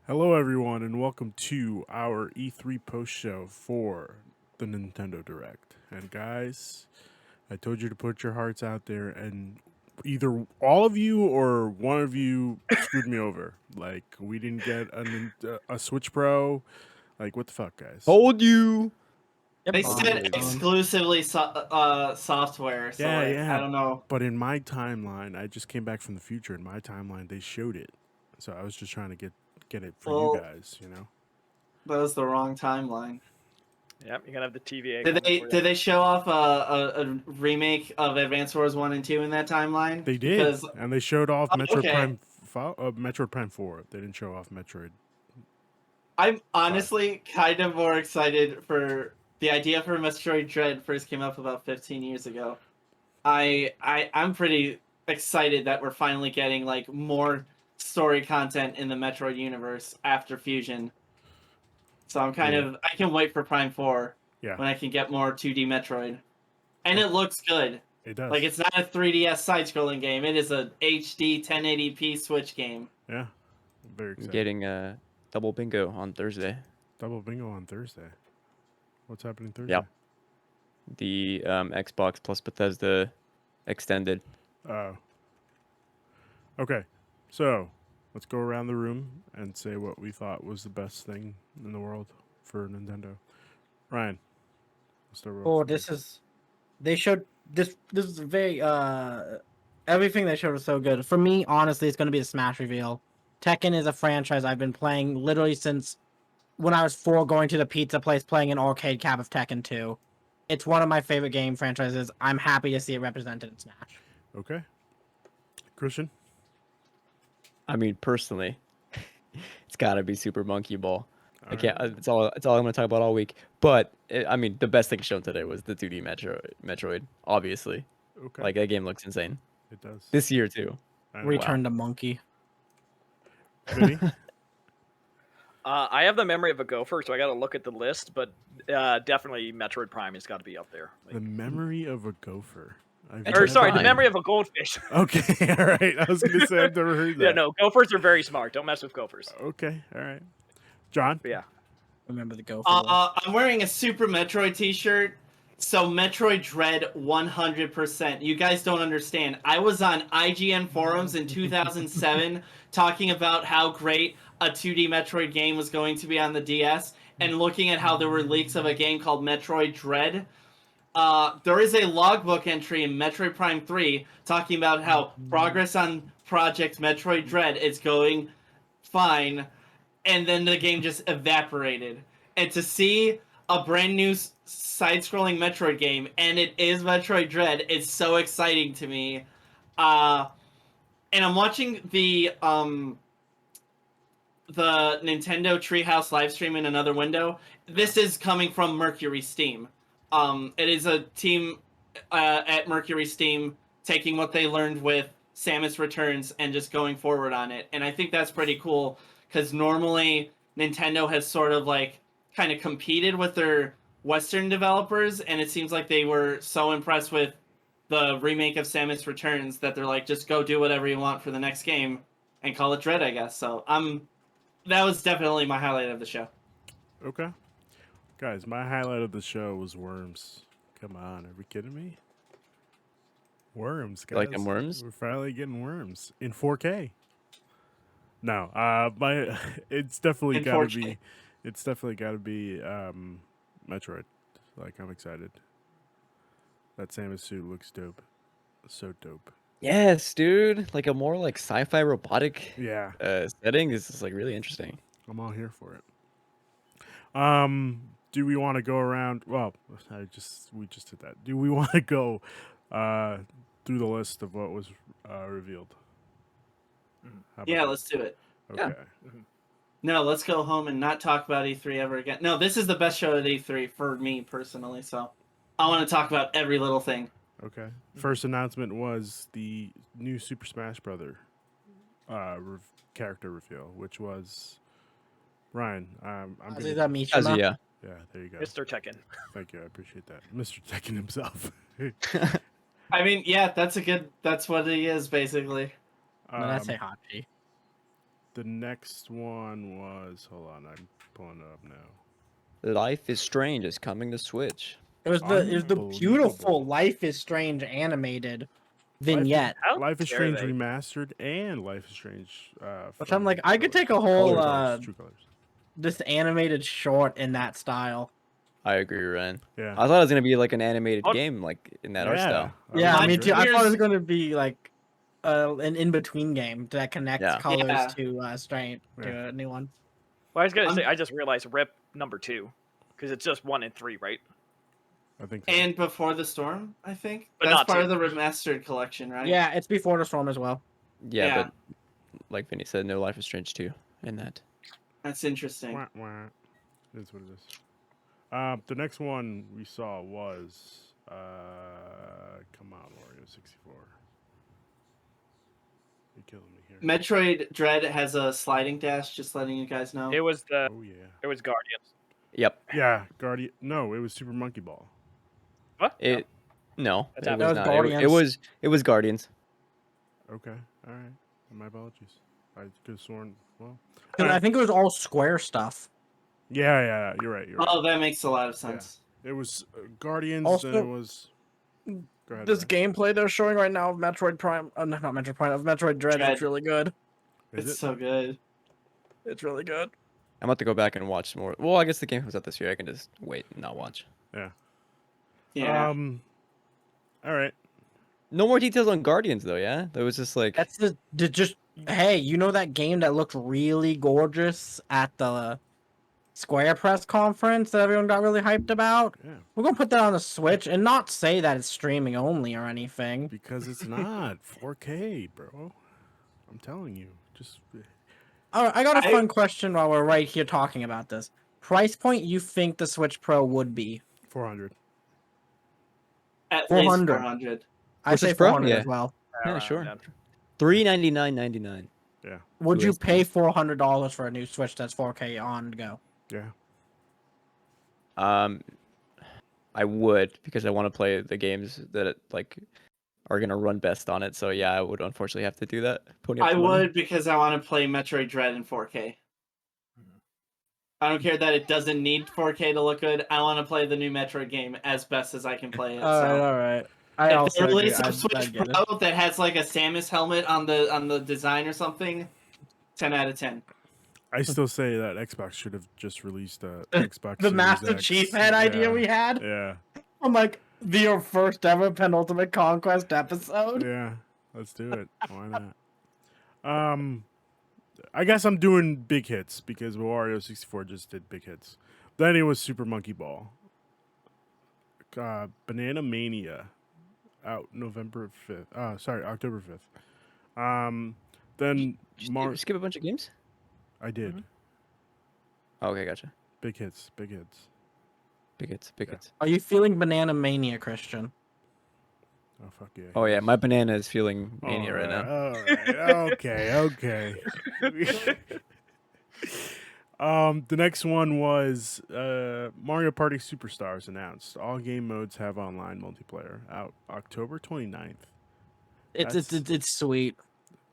Hello, everyone, and welcome to our E3 post show for the Nintendo Direct. And guys, I told you to put your hearts out there, and either all of you or one of you screwed me over. Like, we didn't get a Switch Pro. Like, what the fuck, guys? Told you. They Yep. said Unbelievable. exclusively software, so Yeah. I don't know. But in my timeline, I just came back from the future. In my timeline, they showed it, so I was just trying to get it for you Well, guys. that was the wrong timeline. Yep, you're gonna have the TVA. Did they show off a remake of Advance Wars 1 and 2 in that timeline? They did, Because, and they showed off Metroid okay. Prime. Metroid Prime 4. They didn't show off Metroid. I'm honestly kind of more excited for the idea for Metroid Dread first came up about 15 years ago. I'm pretty excited that we're finally getting like more story content in the Metroid universe after Fusion. So I can wait for Prime 4 Yeah, when I can get more 2D Metroid. And it looks good. it does. Like, it's not a 3DS side-scrolling game. It is a HD 1080p Switch game. Yeah, I'm very I'm excited. getting double bingo on Thursday. Double bingo on Thursday. What's happening Thursday? Yep. The Xbox plus Bethesda extended. Oh. Okay, so let's go around the room and say what we thought was the best thing in the world for Nintendo. Ryan, let's start with Oh, you. this is. They showed this. This is very. Everything they showed was so good. For me, honestly, it's going to be a Smash reveal. Tekken is a franchise I've been playing literally since when I was 4, going to the pizza place playing an arcade cap of Tekken 2. It's one of my favorite game franchises. I'm happy to see it represented in Smash. Okay, Christian. I mean, personally, it's got to be Super Monkey Ball. All I can't. right. It's all I'm going to talk about all week. But I mean, the best thing shown today was the 2D Metroid. Obviously, Okay, like that game looks insane. it does. This year too. I know. Return to Monkey. Vinny? I have the memory of a gopher, so I got to look at the list, but definitely Metroid Prime has got to be up there. The memory of a gopher. Or sorry, the Prime. memory of a goldfish. Okay, all right. I was gonna say I've never heard that. Yeah, no, gophers are very smart. Don't mess with gophers. Okay, all right. John. But yeah, Remember the Gopher. I'm wearing a Super Metroid t-shirt, so Metroid Dread 100%. You guys don't understand. I was on IGN forums in 2007 talking about how great a 2D Metroid game was going to be on the DS, and looking at how there were leaks of a game called Metroid Dread. There is a logbook entry in Metroid Prime 3 talking about how progress on Project Metroid Dread is going fine, and then the game just evaporated. And to see a brand new side-scrolling Metroid game, and it is Metroid Dread, it's so exciting to me. And I'm watching the Nintendo Treehouse livestream in another window. This is coming from Mercury Steam. It is a team at Mercury Steam taking what they learned with Samus Returns and just going forward on it. And I think that's pretty cool, because normally Nintendo has sort of like kind of competed with their Western developers, and it seems like they were so impressed with the remake of Samus Returns that they're like, just go do whatever you want for the next game and call it Dread, I guess. So that was definitely my highlight of the show. Okay. Guys, my highlight of the show was Worms. Come on, are we kidding me? Worms, guys. You like them worms? We're finally getting Worms in 4K. No, it's definitely In got to 4K. be. It's definitely got to be Metroid. Like, I'm excited. That Samus suit looks dope. So dope. Yes, dude. Like a more like sci-fi robotic Yeah, setting. This is like really interesting. I'm all here for it. Do we want to go around? Well, we just did that. Do we want to go through the list of what was revealed? How about Yeah, that? let's do it. Okay. No, let's go home and not talk about E3 ever again. No, this is the best show at E3 for me personally, so I want to talk about every little thing. Okay. First announcement was the new Super Smash Brother character reveal, which was Ryan. I'm gonna, Mishima. Kazuya. yeah, there you go. Mr. Tekken. Thank you. I appreciate that. Mr. Tekken himself. I mean, yeah, that's what he is, basically. No, that's a Hachi. The next one was, hold on, I'm pulling it up now. Life is Strange is coming to Switch. It was the beautiful Unbelievable. Life is Strange animated vignette, How Life is dare Strange they? remastered and Life is Strange. which I'm like, I could take a whole True colors. this animated short in that style. I agree, Ryan. Yeah. I thought it was gonna be like an animated Oh. game, like in that art style. that Yeah, would've me been too. great. I thought it was Here's- going to be like an in between game that connects Yeah. colors Yeah. to Strange to Yeah. a new one. Well, I was gonna I'm- say I just realized rip number 2, because it's just 1 and 3, right? I think so. And Before the Storm, I think But that's not part two. of the remastered collection, right? Yeah, it's Before the Storm as well. Yeah, Yeah. but like Vinny said, no Life is Strange 2 in that. That's interesting. Wah, wah. It is what it is. The next one we saw was come on, Wario 64. You're killing me here. Metroid Dread has a sliding dash. Just letting you guys know. It was the Oh yeah. it was Guardians. Yep. Yeah, Guardian. No, it was Super Monkey Ball. What? It no, That's it happening. was was not. Guardians. It was Guardians. Okay, all right. My apologies. I could have sworn. Well, 'Cause I think it was all Square stuff. yeah. You're right. You're right. Oh, that makes a lot of sense. It was Guardians, Also- and it was. Go ahead. This Ryan. gameplay they're showing right now of Metroid Prime, not Metroid Prime, of Metroid Dread Dread. is really good. Is It's it? so good. It's really good. I'm about to go back and watch more. Well, I guess the game comes out this year. I can just wait and not watch. Yeah. Yeah. All right. No more details on Guardians though. Yeah, there was just like That's the just hey, you know that game that looked really gorgeous at the Square press conference that everyone got really hyped about? Yeah. We're gonna put that on the Switch and not say that it's streaming only or anything. Because it's not 4K, bro. I'm telling you. Just All right, I got a I- fun question while we're right here talking about this. Price point you think the Switch Pro would be? 400. At 400. least 400. I Which say is Pro? 400 Yeah. as well. Yeah, sure. Yeah. $399.99. Would you USD. pay $400 for a new Switch that's 4K on go? Yeah. I would because I want to play the games that like are gonna run best on it. So yeah, I would unfortunately have to do that. Pony up I the money. would because I want to play Metroid Dread in 4K. I don't care that it doesn't need 4K to look good. I want to play the new Metroid game as best as I can play it. so. all right. I If also they agree. release I a Switch get it. Pro that has like a Samus helmet on the design or something, 10 out of 10. I still say that Xbox should have just released a Xbox The Series Master X. Chief Head idea we had. Yeah. I'm like, the first ever penultimate conquest episode. Yeah. Let's do it. Why not? I guess I'm doing big hits because Wario 64 just did big hits. Then it was Super Monkey Ball. Banana Mania out November 5th. Sorry, October 5th. Then Did you skip a bunch of games? I did. Oh, okay, gotcha. Big hits, big hits. Big hits, big Yeah. hits. Are you feeling banana mania, Christian? Oh fuck yeah. Oh yeah, my banana is feeling mania right now. Alright, okay. The next one was Mario Party Superstars announced. All game modes have online multiplayer out October 29th. It's sweet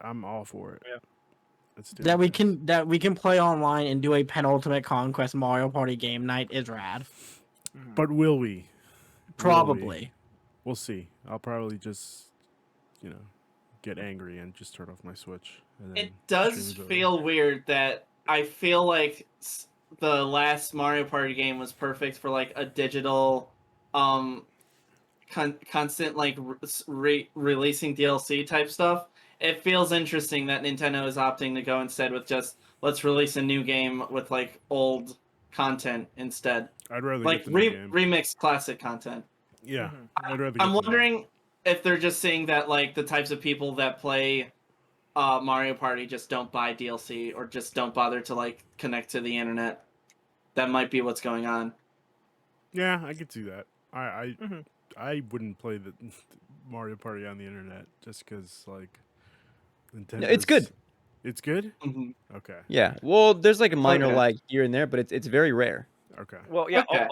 I'm all for it. Yeah. Let's do that it. we can play online and do a penultimate conquest Mario Party game night is rad. But will we? Probably. We'll see. I'll probably just, get angry and just turn off my Switch. And then It does stream's over. feel weird that I feel like the last Mario Party game was perfect for like a digital, constant like releasing DLC type stuff. It feels interesting that Nintendo is opting to go instead with just let's release a new game with like old content instead, I'd rather like get the new game. remix classic content. Yeah, Mhm. I'd rather. Get I'm the new- wondering if they're just saying that like the types of people that play Mario Party just don't buy DLC or just don't bother to like connect to the internet. That might be what's going on. Yeah, I could see that. I Mhm. I wouldn't play the Mario Party on the internet just because like Nintendo. No, it's good. It's good. Mhm. Okay. Yeah. Well, there's like a minor Okay. lag here and there, but it's very rare. Okay. Well, yeah, Okay.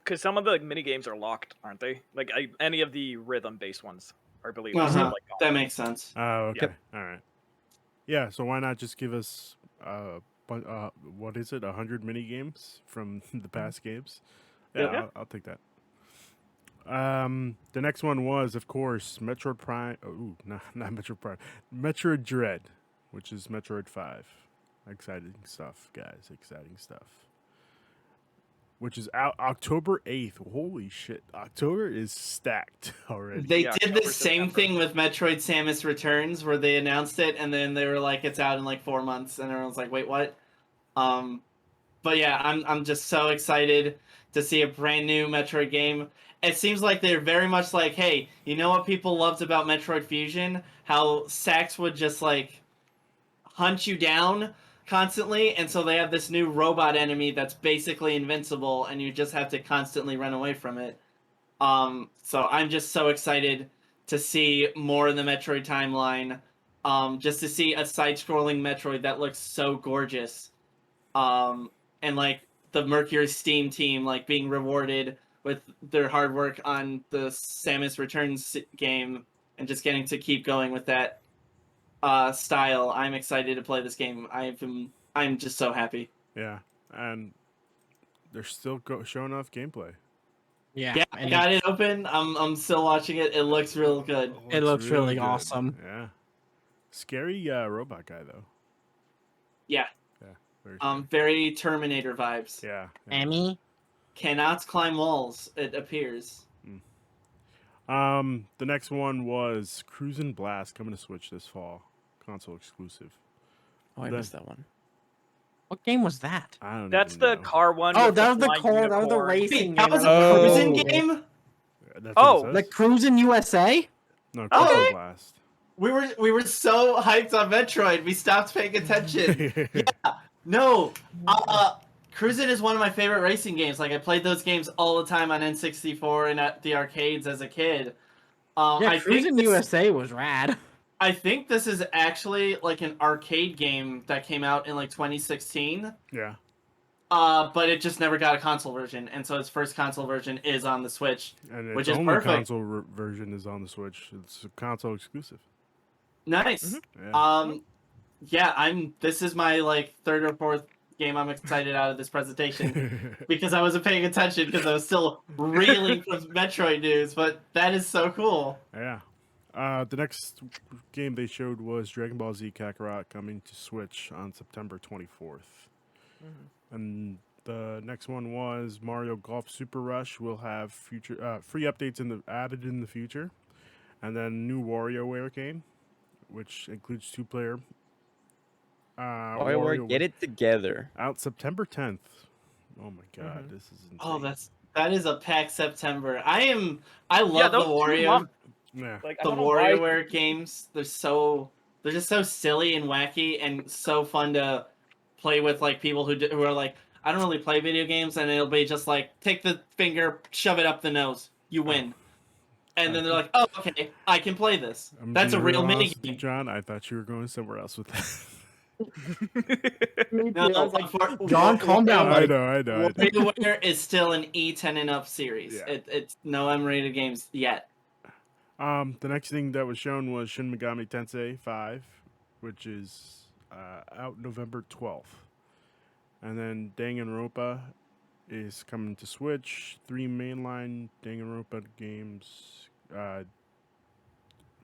because some of the mini games are locked, aren't they? Like any of the rhythm-based ones, I believe. Uh-huh. Like, That makes sense. Oh, okay. Yep. All right. Yeah. So why not just give us what is it? 100 mini games from the past games. Yep. Yeah, I'll take that. The next one was, of course, Metroid Prime. Oh, ooh, not Metroid Prime. Metroid Dread, which is Metroid 5. Exciting stuff, guys. Exciting stuff. Which is out October 8th. Holy shit. October is stacked already. They Yeah, did the October, same September. thing with Metroid Samus Returns, where they announced it and then they were like, "It's out in like 4 months," and everyone's like, "Wait, what?" Um, but yeah, I'm just so excited to see a brand new Metroid game. It seems like they're very much like, hey, you know what people loved about Metroid Fusion? How Sax would just like hunt you down constantly, and so they have this new robot enemy that's basically invincible, and you just have to constantly run away from it. So I'm just so excited to see more in the Metroid timeline. Just to see a side-scrolling Metroid that looks so gorgeous. And like the Mercury Steam team like being rewarded with their hard work on the Samus Returns game and just getting to keep going with that style. I'm excited to play this game. I'm just so happy. Yeah. And they're still showing off gameplay. Yeah, Yeah, I and got it open. I'm still watching it. It looks real good. It looks really good. awesome. Yeah. Scary robot guy, though. Yeah. Yeah. Very scary. Very Terminator vibes. Yeah. Emmy. Cannot climb walls, it appears. The next one was Cruisin Blast coming to Switch this fall, console exclusive. Oh, I The- missed that one. What game was that? I don't. That's even the know. car one. Oh, with that was the flying car. That was the unicorn. racing Wait, that game. was a Oh. Cruisin Oh. game? That's what Oh, it The says. Cruisin USA. No, Cruisin Okay. Blast. We were so hyped on Metroid, we stopped paying attention. No, Cruisin is one of my favorite racing games. Like I played those games all the time on N64 and at the arcades as a kid. Yeah, I Cruisin think this, USA was rad. I think this is actually like an arcade game that came out in like 2016. Yeah. But it just never got a console version, and so its first console version is on the Switch, And which its is only perfect. console version is on the Switch. It's a console exclusive. Nice. Yeah. Yeah, this is my like third or fourth game I'm excited out of this presentation because I wasn't paying attention because I was still reeling from Metroid news, but that is so cool. Yeah. The next game they showed was Dragon Ball Z Kakarot coming to Switch on September 24th. And the next one was Mario Golf Super Rush will have future free updates added in the future. And then new WarioWare game, which includes 2-player. WarioWare, get it together. Out September 10th. Oh my god, this is insane. Oh, that is a packed September. I love Yeah, the those 2 Wario months. Yeah. Like, I the don't know why- WarioWare games. They're just so silly and wacky and so fun to play with like people who are like, I don't really play video games, and it'll be just like take the finger, shove it up the nose, you win. And then they're like, "Oh, okay, I can play this." I'm That's a being real mini honest with you, game. John. I thought you were going somewhere else with that. No, John, calm down, I buddy. know. WarioWare is still an E10 and up series. Yeah. It's no M-rated games yet. The next thing that was shown was Shin Megami Tensei 5, which is out November 12th. And then Danganronpa is coming to Switch. 3 mainline Danganronpa games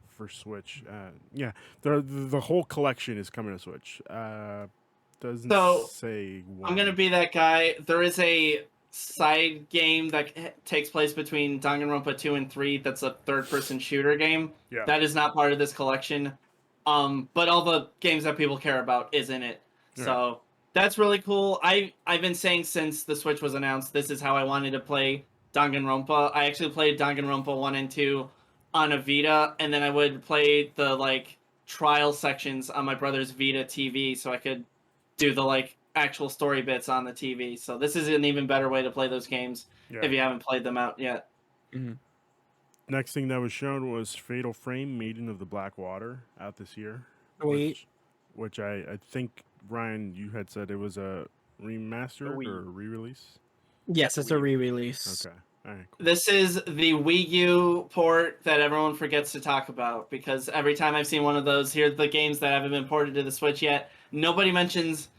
for Switch. Yeah, the whole collection is coming to Switch. Doesn't So, say when. I'm gonna be that guy. There is a side game that takes place between Danganronpa 2 and 3 that's a third-person shooter game. Yeah. That is not part of this collection. But all the games that people care about is in it. So that's really cool. I've been saying since the Switch was announced, this is how I wanted to play Danganronpa. I actually played Danganronpa 1 and 2 on a Vita, and then I would play the like trial sections on my brother's Vita TV so I could do the like actual story bits on the TV. So this is an even better way to play those games if you haven't played them out yet. Next thing that was shown was Fatal Frame, Maiden of the Black Water, out this year. Sweet. Which I think, Ryan, you had said it was a remastered Wii. or re-release? Yes, it's a re-release. Okay. All right, cool. This is the Wii U port that everyone forgets to talk about because every time I've seen one of those, here are the games that haven't been ported to the Switch yet. Nobody mentions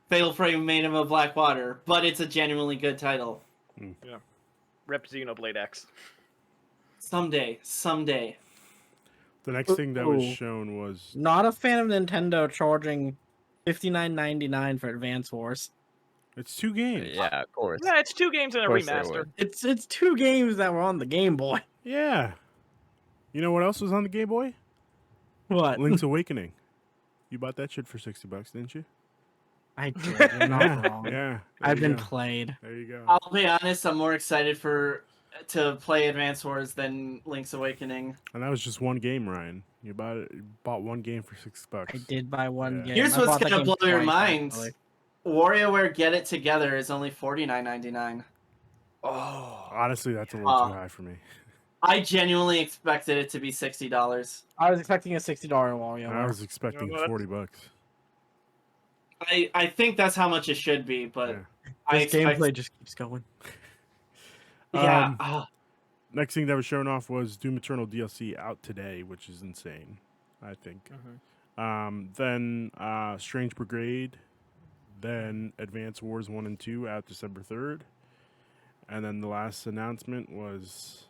Fatal Frame Made of Black Water, but it's a genuinely good title. Rip Xenoblade X. Someday. The next thing that was Ooh. shown was Not a fan of Nintendo charging $59.99 for Advance Wars. it's 2 games. Yeah, of course. Yeah, it's 2 games and a Of course they remaster. would. It's 2 games that were on the Game Boy. Yeah. You know what else was on the Game Boy? What? Link's Awakening. You bought that shit for $60, didn't you? I did. You're not wrong. Yeah. There I've you been go. played. There you go. I'll be honest, I'm more excited to play Advance Wars than Link's Awakening. And that was just one game, Ryan. You bought one game for $60. I did buy one Yeah. game. Here's I what's bought that gonna game blow your twice, minds. actually. WarioWare Get It Together is only $49.99. Oh. Honestly, that's a little too high for me. I genuinely expected it to be $60. I was expecting a $60 Wario. I was expecting You know what? $40. I think that's how much it should be, but Yeah. I This expect, gameplay just keeps going. yeah. Next thing that was shown off was Doom Eternal DLC out today, which is insane, I think. Then Strange Brigade, then Advance Wars 1 and 2 out December 3rd. And then the last announcement was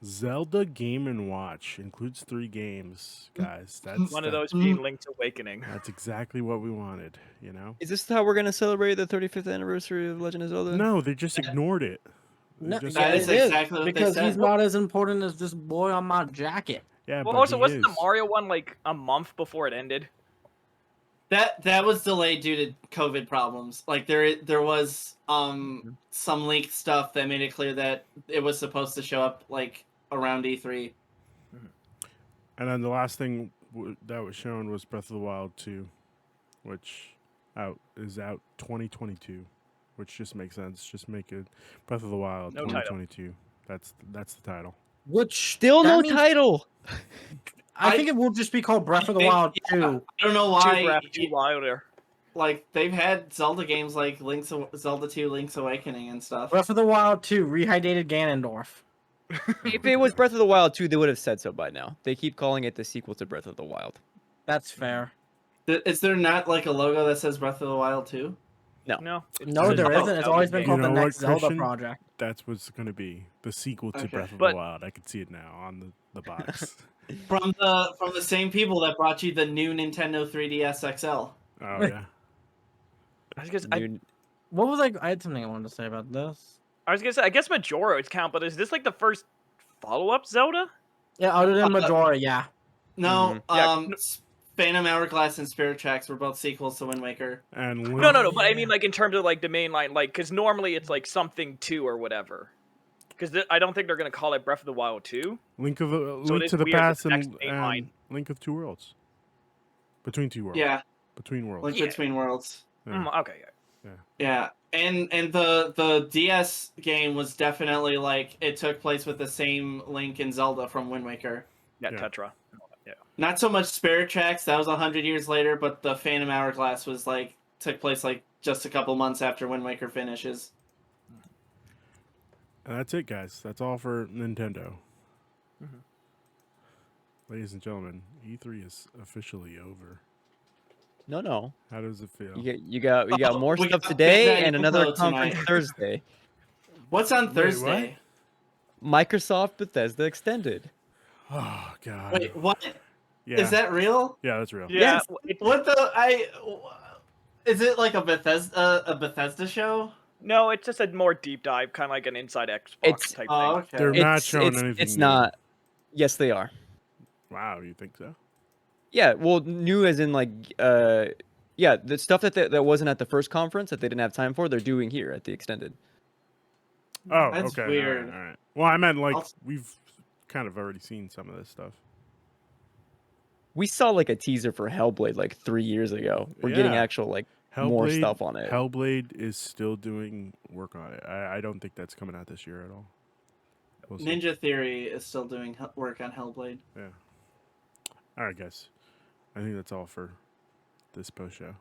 Zelda Game & Watch. Includes 3 games, guys. That's One of those being Link's Awakening. That's exactly what we wanted, you know? Is this how we're gonna celebrate the 35th anniversary of Legend of Zelda? No, they just ignored it. They No, just- That is it exactly what because they said. he's not as important as this boy on my jacket. yeah, Well, but also, he wasn't the is. Mario one like a month before it ended? That was delayed due to COVID problems. Like there was some leaked stuff that made it clear that it was supposed to show up like around E3. And then the last thing that was shown was Breath of the Wild 2, which is out 2022, which just makes sense. Just make it Breath of the Wild No title. 2022. That's the title. Which Still that no means- title. I think it will just be called Breath of the Wild 2. I don't know Too why. rough, too wilder. Like they've had Zelda games like Zelda 2, Link's Awakening, and stuff. Breath of the Wild 2, Rehydrated Ganondorf. If it was Breath of the Wild 2, they would have said so by now. They keep calling it the sequel to Breath of the Wild. That's fair. Is there not like a logo that says Breath of the Wild 2? No. No, Just- there Oh, isn't. It's always been You called the know what, next Zelda Christian? project. That's what's going to be the sequel to Okay. Breath of But- the Wild. I can see it now on the box. From the same people that brought you the new Nintendo 3DS XL. Oh yeah. I was What was I had something I wanted to say about this. gonna say, I guess Majora would count, but is this like the first follow-up Zelda? Yeah, other than Majora, yeah. No, Yeah, Phantom Hourglass and Spirit Tracks were both sequels to Wind Waker. And No, but I mean like in terms of like the main line, like because normally it's like something 2 or whatever. Because I don't think they're gonna call it Breath of the Wild 2. Link So it Link is to the weird that Past the next and, main line- Link of Two Worlds. Between Two Worlds. Yeah, Between Worlds. Link Yeah. Between Worlds. Yeah. Okay, yeah. Yeah, and the DS game was definitely like it took place with the same Link and Zelda from Wind Waker. Yeah, Yeah. Tetra. Yeah. Not so much Spirit Tracks, that was 100 years later, but the Phantom Hourglass was like took place like just a couple months after Wind Waker finishes. And that's it, guys. That's all for Nintendo. Mhm. Ladies and gentlemen, E3 is officially over. No. How does it feel? We got Oh, more we stuff got today Bandai and another Namco conference tonight. Thursday. What's on Wait, Thursday? Microsoft Bethesda Extended. Oh God. Wait, what? Yeah. Is that real? Yeah, that's real. Yeah. Yes. What the Is it like a Bethesda show? No, it's just a more deep dive, kind of like an inside Xbox It's- type Oh, thing. okay. They're not showing anything. It's new. not. Yes, they are. Wow, you think so? Yeah, well, new as in like, yeah, the stuff that wasn't at the first conference that they didn't have time for, they're doing here at the extended. Oh, That's okay. weird. All right. Well, I meant like I'll- we've kind of already seen some of this stuff. We saw like a teaser for Hellblade like 3 years ago. We're getting Yeah. actual like more stuff on it. Hellblade is still doing work on it. I don't think that's coming out this year at all. We'll see. Ninja Theory is still doing work on Hellblade. Yeah. All right, guys. I think that's all for this post show.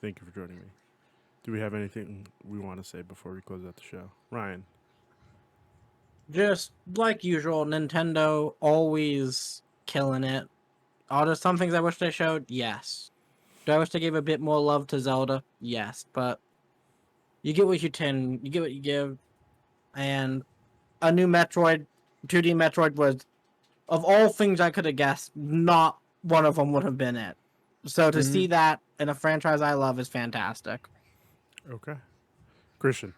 Thank you for joining me. Do we have anything we want to say before we close out the show? Ryan. Just like usual, Nintendo always killing it. Are there some things I wish they showed? Yes. Do I wish they gave a bit more love to Zelda? Yes, but you get what you tend, you get what you give, and a new Metroid, 2D Metroid was, of all things I could have guessed, not one of them would have been it. So to see that in a franchise I love is fantastic. Okay. Christian.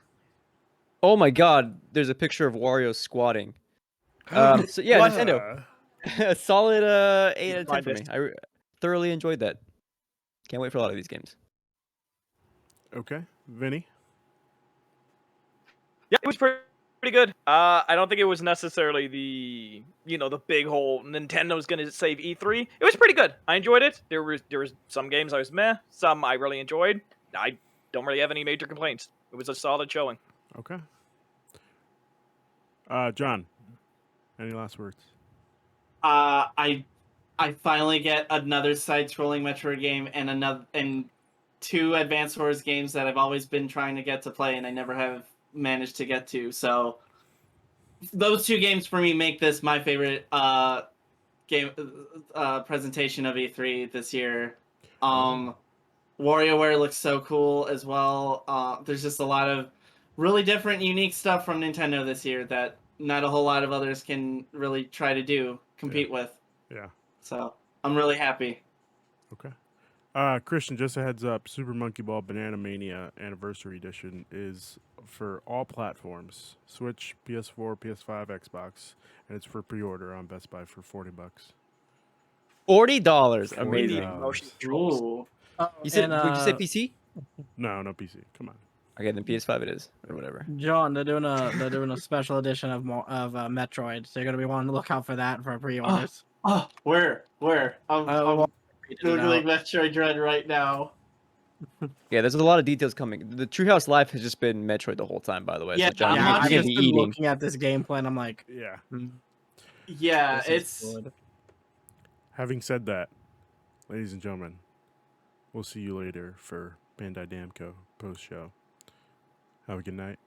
Oh my God, there's a picture of Wario squatting. So yeah, What? Nintendo. A solid 8 out of 10 Find for me. this. I thoroughly enjoyed that. Can't wait for a lot of these games. Okay. Vinny. Yeah, it was pretty good. I don't think it was necessarily the the big whole Nintendo's gonna save E3. It was pretty good. I enjoyed it. There was some games I was meh, some I really enjoyed. I don't really have any major complaints. It was a solid showing. Okay. John. Any last words? I finally get another side-scrolling Metroid game and two Advance Wars games that I've always been trying to get to play and I never have managed to get to. So those two games for me make this my favorite game presentation of E3 this year. WarioWare looks so cool as well. There's just a lot of really different, unique stuff from Nintendo this year that not a whole lot of others can really try to compete with. Yeah. So I'm really happy. Okay. Christian, just a heads up, Super Monkey Ball Banana Mania Anniversary Edition is for all platforms. Switch, PS4, PS5, Xbox, and it's for pre-order on Best Buy for $40. $40. $40. Amazing. Motion controls. Ooh. You said, And, would you say PC? No, no PC. Come on. Okay, then PS5 it is, or whatever. John, they're doing a special edition of Metroid, so you're gonna be wanting to look out for that for pre-orders. Oh, where? I'm Googling Metroid Dread right now. Yeah, there's a lot of details coming. The Treehouse Live has just been Metroid the whole time, by the way. Yeah, so John, I'm Yeah, watching- I've you're just gonna be been eating. looking at this gameplay and I'm like, Yeah. Yeah, this is it's good. Having said that, ladies and gentlemen, we'll see you later for Bandai Namco post-show. Have a good night.